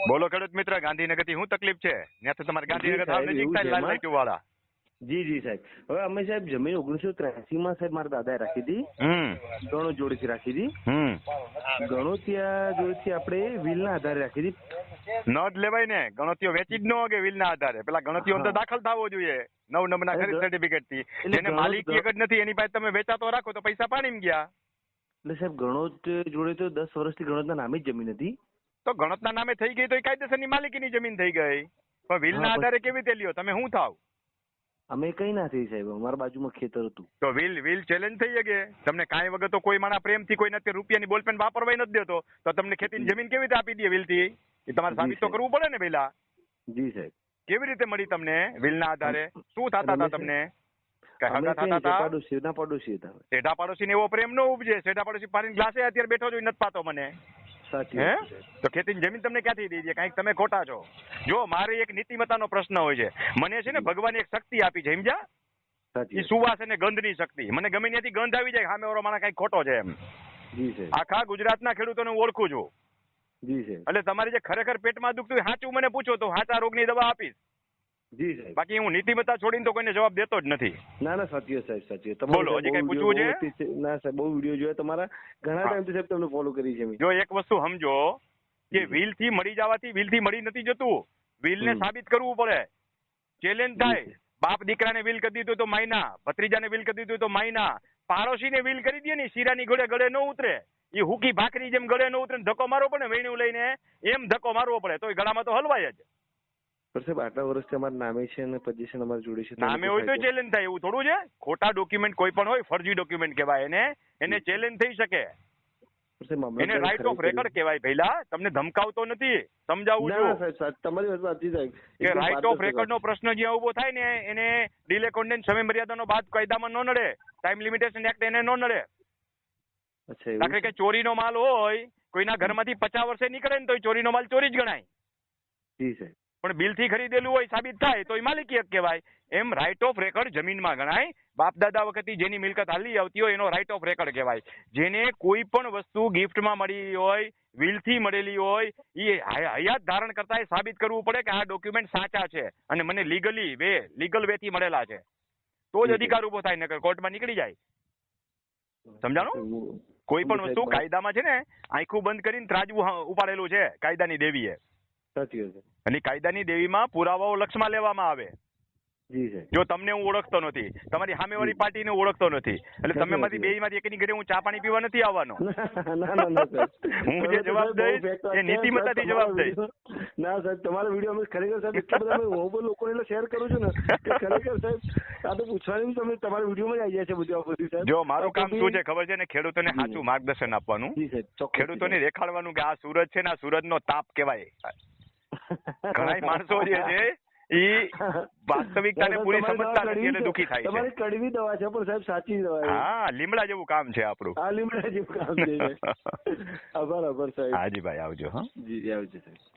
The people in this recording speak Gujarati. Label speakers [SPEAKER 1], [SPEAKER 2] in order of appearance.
[SPEAKER 1] બોલો ખેડૂત મિત્ર, ગાંધીનગર થી શું તકલીફ છે? ત્યાંથી તમારે ગાંધીનગર થાવ નજીક થાય લાલ લાઈટ વાળા.
[SPEAKER 2] જી સાહેબ. હવે અમે સાહેબ જમીન 1983 માં સાહેબ મારા દાદાએ રાખી હતી. ગણો જોડેથી રાખી હતી. ગણોતિયા જોડેથી આપણે વિલના આધારે રાખી હતી.
[SPEAKER 1] ન જ લેવાય ને, ગણોતિયો વેચી જ ન હોગે વિલના આધારે. પેલા ગણોતિયો અંદર દાખલ થવો જોઈએ 9 નંબરના ખરીદ સર્ટિફિકેટ થી. જેને માલિકી જ નથી એની પાસે તમે વેચાતો રાખો તો પૈસા પાણીમાં ગયા.
[SPEAKER 2] એટલે સાહેબ ગણોત જોડે તો 10 વર્ષથી ગણોતના નામે જ જમીન હતી.
[SPEAKER 1] તો ગણોતના નામે થઈ ગઈ તો એ કાયદેસરની માલિકીની જમીન થઈ ગઈ. પણ વિલના આધારે કેવી રીતે લ્યો તમે? શું થાવ?
[SPEAKER 2] અમે કઈ ના થઈ સાહેબ, અમારા બાજુમાં ખેતર હતું.
[SPEAKER 1] તો વિલ ચેલેન્જ થઈ શકે. તમને કાંઈ વગર તો કોઈ માણા પ્રેમથી કોઈ નથી રૂપિયાની બોલપેન વાપરવાય નથી દેતો, તો તમને ખેતીની જમીન કેવી રીતે આપી દે વિલથી? એ તમારે સાબિત તો કરવું પડે ને પહેલા.
[SPEAKER 2] જી સાહેબ.
[SPEAKER 1] કેવી રીતે મળી તમને વિલના આધારે? શું થતા હતા તમને? શેઠા પાડોશી ને એવો પ્રેમ ન ઉપજે. શેઠા પાડોશી પાડીને ગ્લાસે અત્યારે બેઠો છો નથી પાતો મને. હે તો ખેતીની જમીન તમને ક્યાંથી દઈ દે? કાંઈક તમે ખોટા છો. જો મારે એક નીતિમત્તાનો પ્રશ્ન હોય છે. મને છે ને ભગવાને એક શક્તિ આપી છે, સમજ્યા? એ સુવાસ અને ગંધની શક્તિ. મને ગમે ત્યાંથી ગંધ આવી જાય સામે વાળો માણસ કઈક ખોટો છે એમ. આખા ગુજરાતના ખેડૂતોને હું ઓળખું છું. એટલે તમારે જે ખરેખર પેટમાં દુખતું હોય સાચું મને પૂછો તો સાચા રોગની દવા આપીશ.
[SPEAKER 2] જી સાહેબ.
[SPEAKER 1] બાકી હું નીતિમત્તા છોડીને તો કોઈને જવાબ દેતો જ નથી.
[SPEAKER 2] ના સાચી સાહેબ, સાચી.
[SPEAKER 1] બોલો, હજી કઈ પૂછવું છે?
[SPEAKER 2] ના સાહેબ, બહુ વિડીયો જોયા તમારા, ઘણા ટાઈમથી સાહેબ તમને ફોલો કરી છે.
[SPEAKER 1] જો એક વસ્તુ સમજો કે વિલ થી મળી જવાથી વિલ થી મળી નથી જતું. વિલ ને સાબિત કરવું પડે. ચેલેન્જ થાય. બાપ દીકરાને વિલ કરી દીધું તો માયના, ભત્રીજાને વિલ કરી દીધું તો માયના, પાડોશીને વિલ કરી દે ને શીરાની ગળે ગળે ન ઉતરે. એ હુકી ભાખરી જેમ ગળે ન ઉતરે ધક્કો મારવો પડે, વેણ્યું લઈને એમ ધક્કો મારવો પડે તો ગળામાં તો હલવાય જ.
[SPEAKER 2] સાહેબ આટલા વર્ષથી અમારા નામે છે અને પોઝિશન અમારી જોડે છે.
[SPEAKER 1] નામે હોય તો ચેલેન્જ થાય એવું થોડું છે? ખોટા ડોક્યુમેન્ટ કોઈ પણ હોય, ફરજી ડોક્યુમેન્ટ કહેવાય એને ચેલેન્જ થઈ શકે. એને રાઇટ ઓફ રેકર્ડ કહેવાય. પહેલા તમને ધમકાવતો નથી, સમજાવું છું.
[SPEAKER 2] તમારી વાત સાચી સાહેબ
[SPEAKER 1] કે રાઇટ ઓફ રેકર્ડ નો પ્રશ્ન જ્યાં ઉભો થાય ને એને ડિલે કોન્ટેન્ટ સમય મર્યાદાનો બાદ કાયદામાં ન નડે. ટાઈમ લિમિટેશન એક્ટ એને ન નડે. દાખલે કે ચોરીનો માલ હોય, કોઈના ઘરમાંથી 50 વર્ષે નીકળે ને તો ચોરીનો માલ ચોરી જ ગણાય.
[SPEAKER 2] જી સાહેબ.
[SPEAKER 1] પણ બિલ થી ખરીદેલું હોય સાબિત થાય તો એ માલિકી હક કહેવાય. એમ રાઇટ ઓફ રેકર્ડ જમીનમાં ગણાય. બાપ દાદા વખતથી જેની મિલકત હાલી આવતી હોય એનો રાઇટ ઓફ રેકર્ડ કહેવાય. જેને કોઈ પણ વસ્તુ ગિફ્ટમાં મળી હોય, વિલ થી મળેલી હોય, એ હયાત ધારણ કરતા એ સાબિત કરવું પડે કે આ ડોક્યુમેન્ટ સાચા છે અને મને લીગલ વે થી મળેલા છે, તો જ અધિકાર ઉભો થાય. નકર કોર્ટમાં નીકળી જાય. સમજાણું? કોઈ પણ વસ્તુ કાયદામાં છે ને આંખું બંધ કરીને ત્રાજવું ઉપાડેલું છે કાયદાની દેવીએ. અને કાયદાની દેવીમાં પુરાવાઓ લક્ષમાં લેવામાં આવે. જો તમને હું ઓળખતો નથી, તમારી સામેવાળી પાર્ટીને ઓળખતો નથી, એટલે તમે માંથી બે માંથી એકની ઘરે હું ચા પાણી પીવા નથી આવવાનો. હું જે જવાબ દઈશ એ નીતિમત્તાથી જવાબ દઈશ.
[SPEAKER 2] ના સાહેબ, તમારા વિડીયો અમે ખરેખર સાહેબ એટલા બધા હું લોકોને એટલે શેર કરું છું ને કે ખરેખર સાહેબ આ તો પૂછવાની તમે તમારા વિડીયોમાં જ આવી જાય છે બધી સાહેબ.
[SPEAKER 1] જો મારું કામ શું છે ખબર છે ને, ખેડૂતોને સાચું માર્ગદર્શન આપવાનું, ખેડૂતોને દેખાડવાનું કે આ સૂરજ છે ને આ સૂરજનો તાપ કહેવાય. ઘણા માણસો જે છે ઈ વાસ્તવિકતાને પૂરી સમજતા નથી એટલે દુખી થાય છે.
[SPEAKER 2] તમારી કડવી દવા છે પણ સાહેબ સાચી દવા.
[SPEAKER 1] હા, લીમડા જેવું કામ છે આપણું.
[SPEAKER 2] હા, લીમડા જેવું કામ છે. આભાર સાહેબ.
[SPEAKER 1] હાજી ભાઈ, આવજો. હા
[SPEAKER 2] જી આવજો સાહેબ.